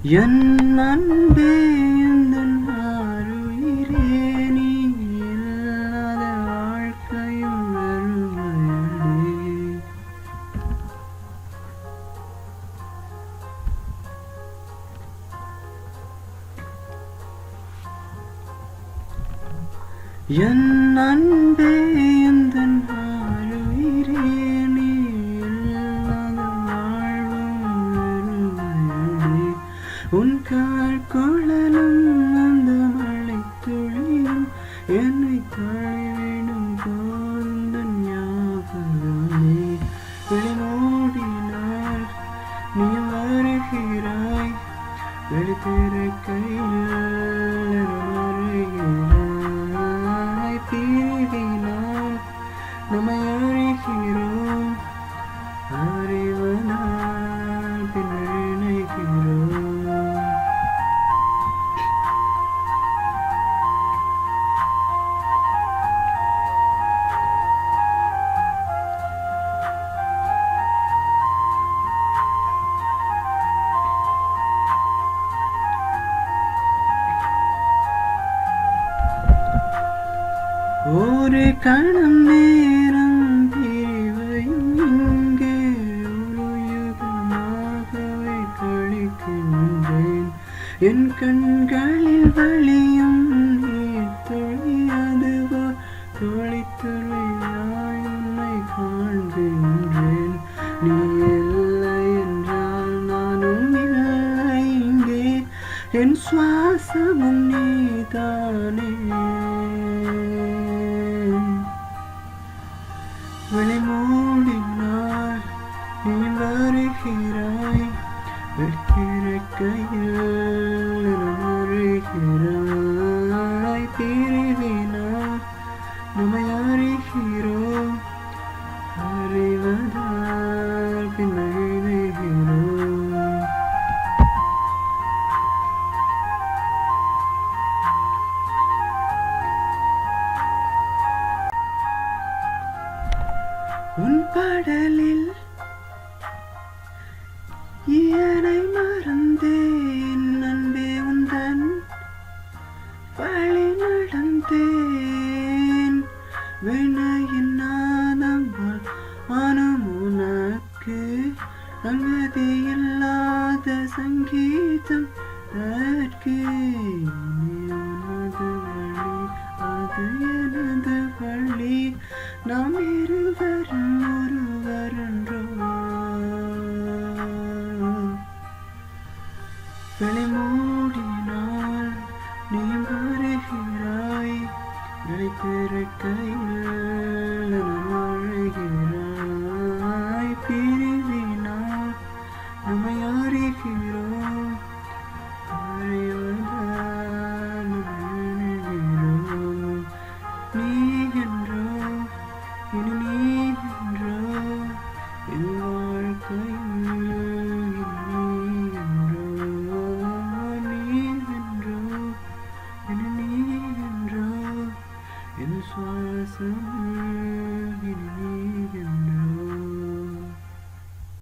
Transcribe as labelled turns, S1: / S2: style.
S1: என் அன்பே எந்தன் ஆருயிரே நீ இல்லாத வாழ்க்கையும் வெறுமையடே. என் அன்பே எந்தன் ஆருயிரே நீ இல்லாத வாழ்வும் வெறுமையடே. உன் கார்குழலும் அந்த மழைத் துளியும் என்னை தழுவிடும் போதுந்தன் ஞாபகமே. விழிமூடினால் நீ வருகிறாய், விழித்திறக்கையில் மறைகிறாய். பிரிவினால் நம்மை அறிகிறோம், அறிவனால் பின் இணைகிறோம். ஒரு கணம் நேரம் பிரிவையும் இங்கே ஒரு யுகமாகவே கழிக்கின்றேன். என் கண்களில் வழியும் நீர் தொழியதுவோ தொழித்துறையாய் உன்னை காண்கின்றேன். நீ இல்லை என்றால் நானும் இல்லை இங்கே, என் சுவாசமும் நீதானே. விழிமூடினால் நீ வருகிறாய், விழித்திறக்கையில் மறைகிறாய். பிரிவினால் நம்மை அறிகிறோம், அறிவதால் பின் இணைகிறோம். உன் படலில் என்னை மறந்தேன் அன்பே, உந்தன் வழி நடந்தேன். வினையின் நாதம் போல் மனம் உனக்கு அங்கதி இல்லாத சங்கீதம் அதற்கு. உனது வழி அது எனது வழி, நாம் இருவரும் ஒருவரன்றோ. விழிமூடினால் நீ வருகிறாய், விழித்திறக்கையில் மறைகிறாய். பிரிவினால் நம்மை அறிகிறோம்,